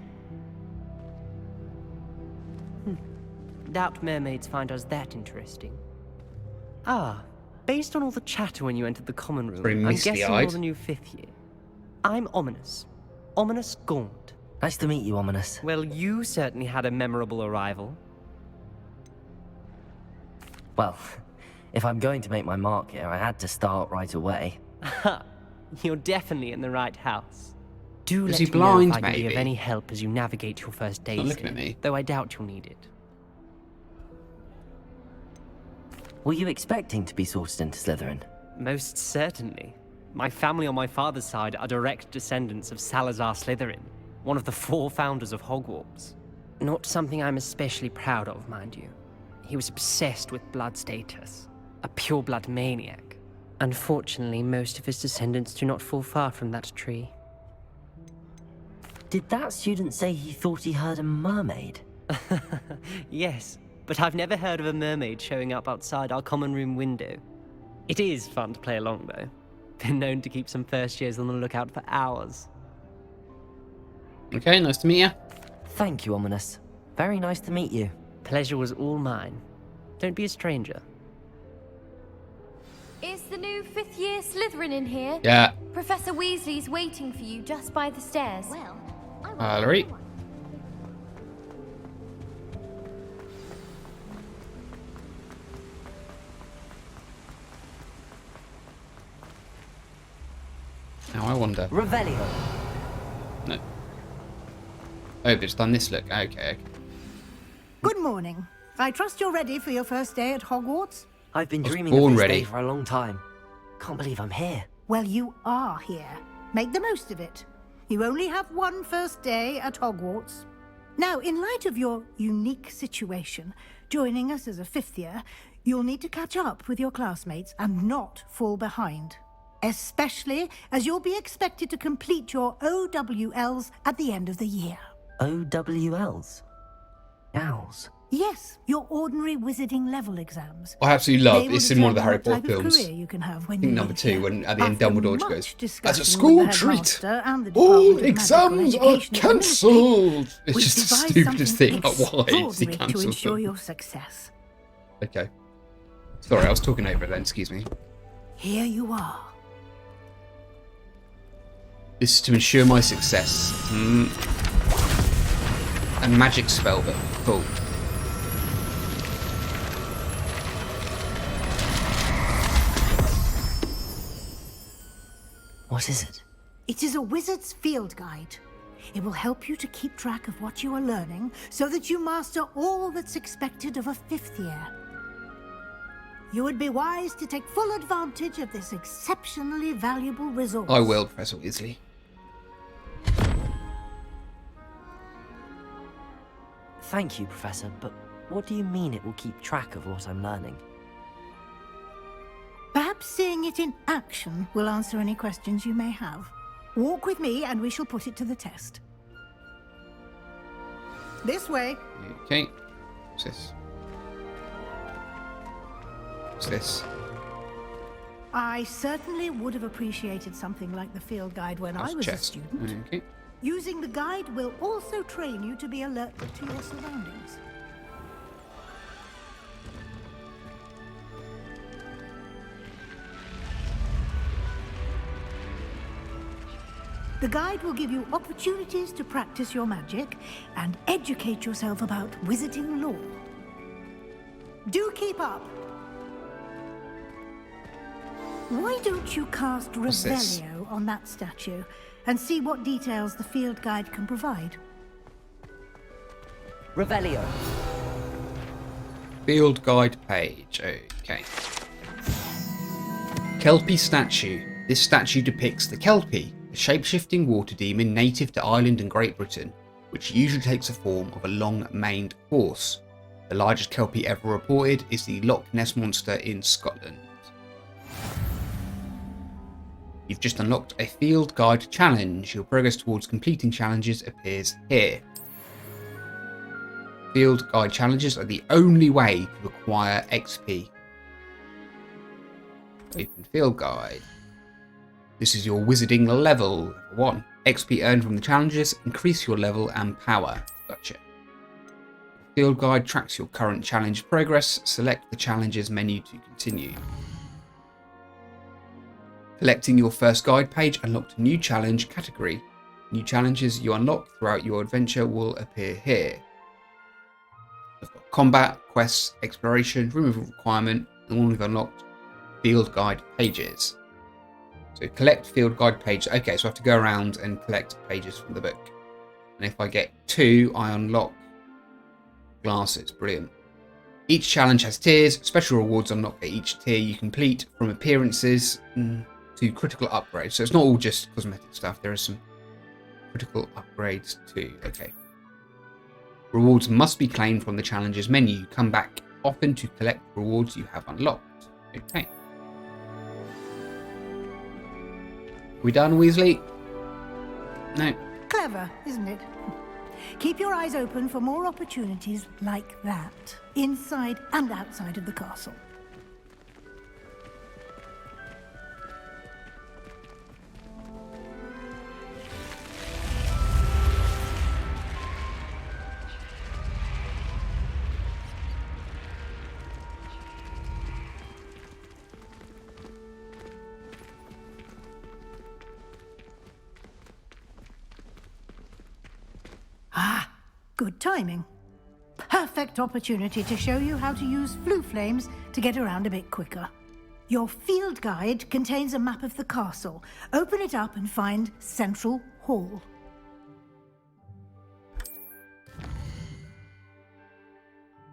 Doubt mermaids find us that interesting. Ah, based on all the chatter when you entered the common room, I'm guessing you're the new 5th year. I'm Ominous. Ominous Gaunt. Nice to meet you, Ominous. Well, you certainly had a memorable arrival. Well, if I'm going to make my mark here, I had to start right away. Ha! You're definitely in the right house. Do Is let he me blind, know if I can be of maybe? any help as you navigate your first days Not looking here, at me. though I doubt you'll need it. Were you expecting to be sorted into Slytherin? Most certainly. My family on my father's side are direct descendants of Salazar Slytherin, one of the 4 founders of Hogwarts. Not something I'm especially proud of, mind you. He was obsessed with blood status, a pure-blood maniac. Unfortunately, most of his descendants do not fall far from that tree. Did that student say he thought he heard a mermaid? Yes, but I've never heard of a mermaid showing up outside our common room window. It is fun to play along, though. Been known to keep some first years on the lookout for hours. Okay, nice to meet you. Thank you, Ominous. Very nice to meet you. Pleasure was all mine. Don't be a stranger. Is the new 5th year Slytherin in here? Yeah. Professor Weasley's waiting for you just by the stairs. Well, Valerie. Now I wonder. Revelio. No. Oh, they've just done this look. Okay, okay. Good morning. I trust you're ready for your first day at Hogwarts? I've been I was dreaming of born this ready. day for a long time. Can't believe I'm here. Well, you are here. Make the most of it. You only have one first day at Hogwarts. Now, in light of your unique situation, joining us as a 5th year, you'll need to catch up with your classmates and not fall behind. Especially as you'll be expected to complete your OWLs at the end of the year. OWLs? Owls? Yes, your ordinary wizarding level exams. I absolutely love They will it's in one of the Harry determine Potter what type of films. career you can have when I think you number leave 2, here. when at the end After Dumbledore much goes, discussion as a with school the treat, headmaster and the all Department of exams Magical are Education at the Ministry, cancelled. It's we've just the devised stupidest thing. something Like, why is he extraordinary to cancelled ensure them? your success. Okay. Sorry, I was talking over it then, excuse me. Here you are. This is to ensure my success. A magic spell, but cool. What is it? It is a wizard's field guide. It will help you to keep track of what you are learning so that you master all that's expected of a 5th year. You would be wise to take full advantage of this exceptionally valuable resource. I will, Professor Weasley. Thank you, Professor, but what do you mean it will keep track of what I'm learning? Perhaps seeing it in action will answer any questions you may have. Walk with me and we shall put it to the test. This way. Okay. What's this? What's this? I certainly would have appreciated something like the field guide when I was a student. Okay. Using the guide will also train you to be alert to your surroundings. The guide will give you opportunities to practice your magic and educate yourself about wizarding lore. Do keep up. Why don't you cast Revelio on that statue and see what details the field guide can provide? Revelio. Field guide page. Okay. Kelpie statue. This statue depicts the Kelpie, a shape-shifting water demon native to Ireland and Great Britain, which usually takes the form of a long-maned horse. The largest Kelpie ever reported is the Loch Ness Monster in Scotland. You've just unlocked a field guide challenge. Your progress towards completing challenges appears here. Field guide challenges are the only way to acquire XP. Open field guide. This is your wizarding level. 1. XP earned from the challenges increase your level and power. Gotcha. Field guide tracks your current challenge progress. Select the challenges menu to continue. Collecting your first guide page unlocked a new challenge category. New challenges you unlock throughout your adventure will appear here. We've got combat, quests, exploration, removal requirement, and one we've unlocked field guide pages. So collect field guide pages. Okay, so I have to go around and collect pages from the book. And if I get 2, I unlock glasses. Brilliant. Each challenge has tiers. Special rewards unlock at each tier you complete, from appearances to critical upgrades. So it's not all just cosmetic stuff. There are some critical upgrades too. Okay. Rewards must be claimed from the challenges menu. Come back often to collect rewards you have unlocked. Okay. We done, Weasley? No. Clever, isn't it? Keep your eyes open for more opportunities like that, inside and outside of the castle. Ah, good timing. Perfect opportunity to show you how to use flue flames to get around a bit quicker. Your field guide contains a map of the castle. Open it up and find Central Hall.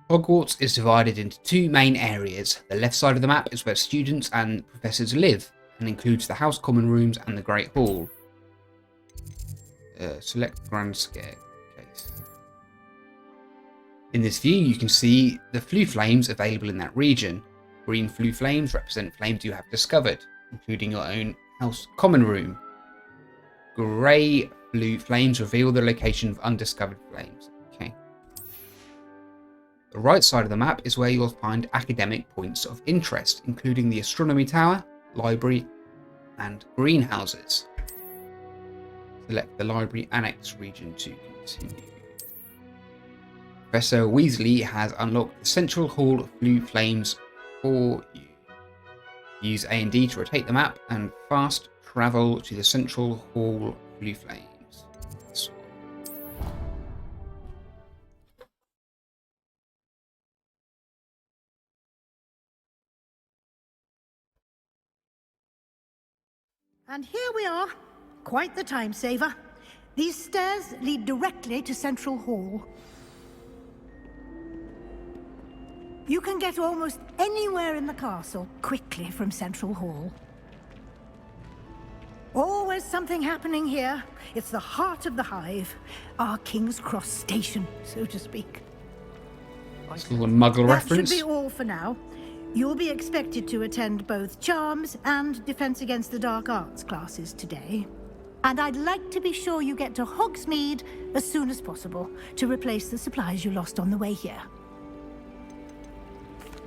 Hogwarts is divided into 2 main areas. The left side of the map is where students and professors live, and includes the House Common Rooms and the Great Hall. Select Grand Staircase. In this view, you can see the flue flames available in that region. Green flue flames represent flames you have discovered, including your own House Common Room. Grey flue flames reveal the location of undiscovered flames. Okay. The right side of the map is where you'll find academic points of interest, including the Astronomy Tower, Library, and greenhouses. Select the Library Annex region to continue. Professor Weasley has unlocked the Central Hall flue flames for you. Use A and D to rotate the map and fast travel to the Central Hall flue flames. And here we are. Quite the time saver. These stairs lead directly to Central Hall. You can get almost anywhere in the castle quickly from Central Hall. Always something happening here. It's the heart of the hive. Our King's Cross station, so to speak. It's a little Muggle reference. That should be all for now. You'll be expected to attend both Charms and Defense Against the Dark Arts classes today. And I'd like to be sure you get to Hogsmeade as soon as possible to replace the supplies you lost on the way here.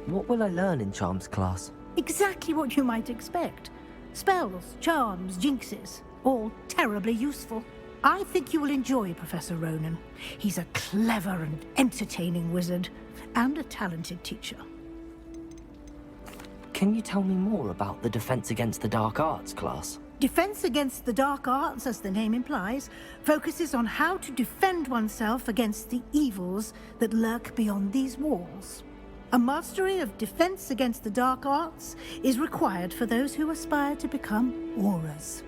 What will I learn in Charms class? Exactly what you might expect. Spells, charms, jinxes, all terribly useful. I think you will enjoy Professor Ronan. He's a clever and entertaining wizard, and a talented teacher. Can you tell me more about the Defense Against the Dark Arts class? Defense Against the Dark Arts, as the name implies, focuses on how to defend oneself against the evils that lurk beyond these walls. A mastery of Defense Against the Dark Arts is required for those who aspire to become Aurors.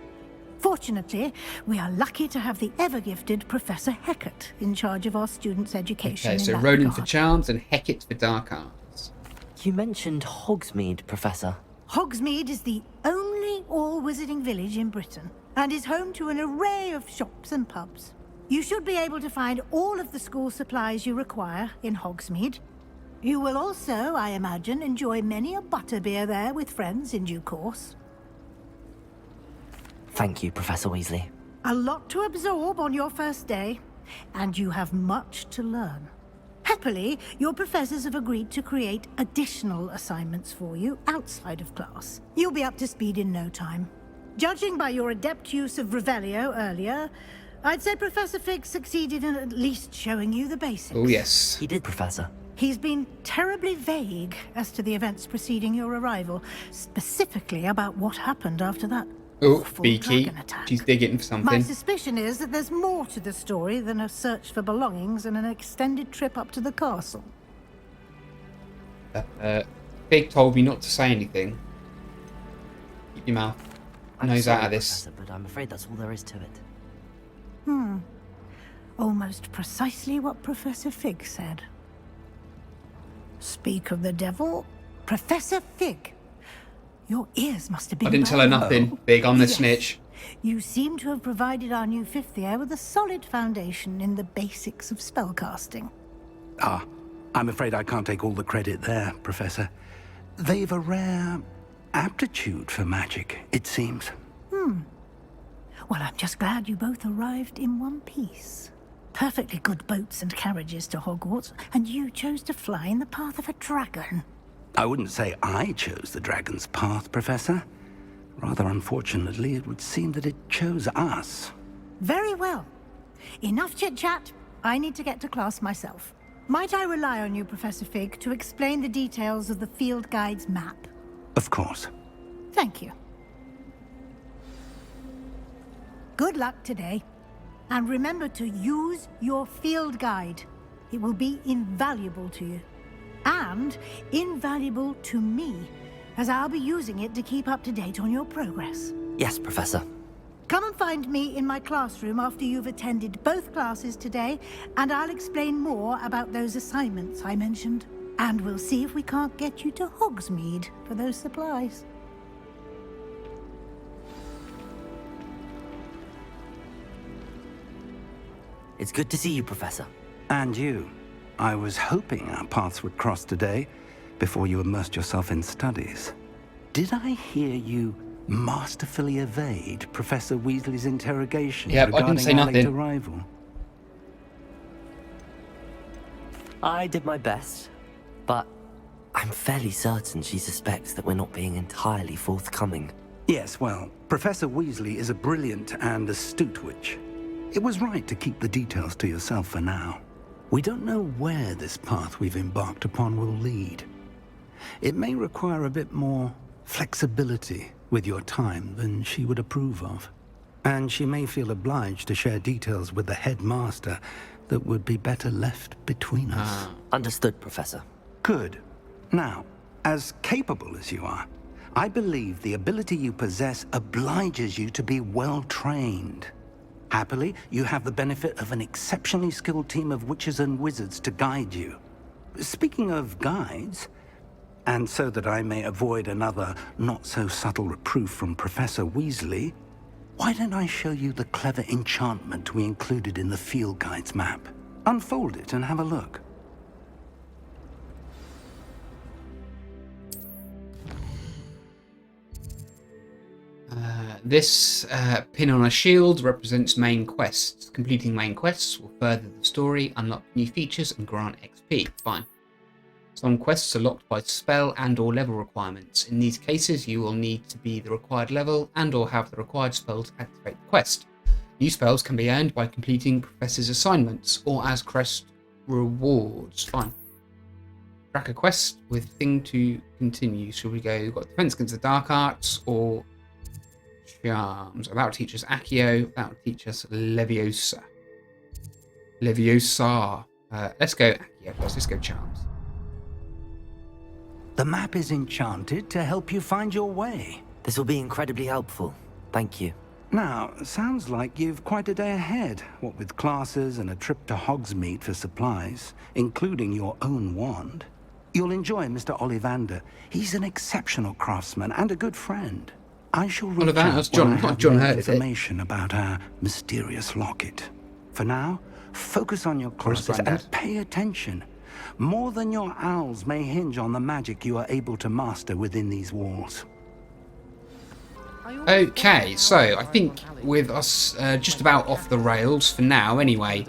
Fortunately, we are lucky to have the ever-gifted Professor Hecat in charge of our students' education. Okay, so Ronan for Charms and Hecat for Dark Arts. You mentioned Hogsmeade, Professor. Hogsmeade is the only all-wizarding village in Britain, and is home to an array of shops and pubs. You should be able to find all of the school supplies you require in Hogsmeade. You will also, I imagine, enjoy many a butterbeer there with friends in due course. Thank you, Professor Weasley. A lot to absorb on your first day, and you have much to learn. Happily, your professors have agreed to create additional assignments for you outside of class. You'll be up to speed in no time. Judging by your adept use of Revelio earlier, I'd say Professor Fig succeeded in at least showing you the basics. Oh, yes. He did, Professor. He's been terribly vague as to the events preceding your arrival, specifically about what happened after that. Oh, Beaky. She's digging for something. My suspicion is that there's more to the story than a search for belongings and an extended trip up to the castle. Fig told me not to say anything. Keep your mouth nose out of this. Professor, but I'm afraid that's all there is to it. Almost precisely what Professor Fig said. Speak of the devil, Professor Fig. Your ears must have been... I didn't tell her nothing. Big on the snitch. You seem to have provided our new fifth year with a solid foundation in the basics of spellcasting. I'm afraid I can't take all the credit there, Professor. They've a rare aptitude for magic, it seems. Well, I'm just glad you both arrived in one piece. Perfectly good boats and carriages to Hogwarts, and you chose to fly in the path of a dragon. I wouldn't say I chose the dragon's path, Professor. Rather unfortunately, it would seem that it chose us. Very well. Enough chit-chat. I need to get to class myself. Might I rely on you, Professor Fig, to explain the details of the field guide's map? Of course. Thank you. Good luck today. And remember to use your field guide. It will be invaluable to you. And invaluable to me, as I'll be using it to keep up to date on your progress. Yes, Professor. Come and find me in my classroom after you've attended both classes today, and I'll explain more about those assignments I mentioned. And we'll see if we can't get you to Hogsmeade for those supplies. It's good to see you, Professor. And you. I was hoping our paths would cross today, before you immersed yourself in studies. Did I hear you masterfully evade Professor Weasley's interrogation Yep, I didn't say regarding our late nothing. arrival? I did my best, but I'm fairly certain she suspects that we're not being entirely forthcoming. Yes, well, Professor Weasley is a brilliant and astute witch. It was right to keep the details to yourself for now. We don't know where this path we've embarked upon will lead. It may require a bit more flexibility with your time than she would approve of. And she may feel obliged to share details with the headmaster that would be better left between us. Understood, Professor. Good. Now, as capable as you are, I believe the ability you possess obliges you to be well trained. Happily, you have the benefit of an exceptionally skilled team of witches and wizards to guide you. Speaking of guides, and so that I may avoid another not-so-subtle reproof from Professor Weasley, why don't I show you the clever enchantment we included in the field guide's map? Unfold it and have a look. This pin on a shield represents main quests. Completing main quests will further the story, unlock new features, and grant XP. Fine. Some quests are locked by spell and or level requirements. In these cases, you will need to be the required level and or have the required spell to activate the quest. New spells can be earned by completing Professor's assignments or as quest rewards. Fine. Track a quest with thing to continue. Shall we go? We've got defense against the dark arts or charms. That will teach us Accio. That will teach us Leviosa. Let's go Accio first. Let's go charms. The map is enchanted to help you find your way. This will be incredibly helpful. Thank you. Now, sounds like you've quite a day ahead, what with classes and a trip to Hogsmeade for supplies, including your own wand. You'll enjoy Mr. Ollivander. He's an exceptional craftsman and a good friend. I shall reach out when I have more information about our mysterious locket. For now, focus on your classes and pay attention. More than your owls may hinge on the magic you are able to master within these walls. Okay, so I think with us just about off the rails for now anyway,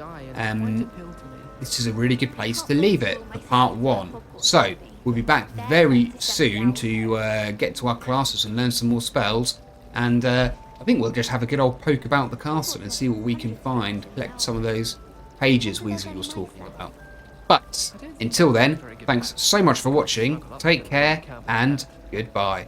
this is a really good place to leave it for part 1. So, we'll be back very soon to get to our classes and learn some more spells, and I think we'll just have a good old poke about the castle and see what we can find, collect some of those pages Weasley was talking about. But, until then, thanks so much for watching, take care, and goodbye.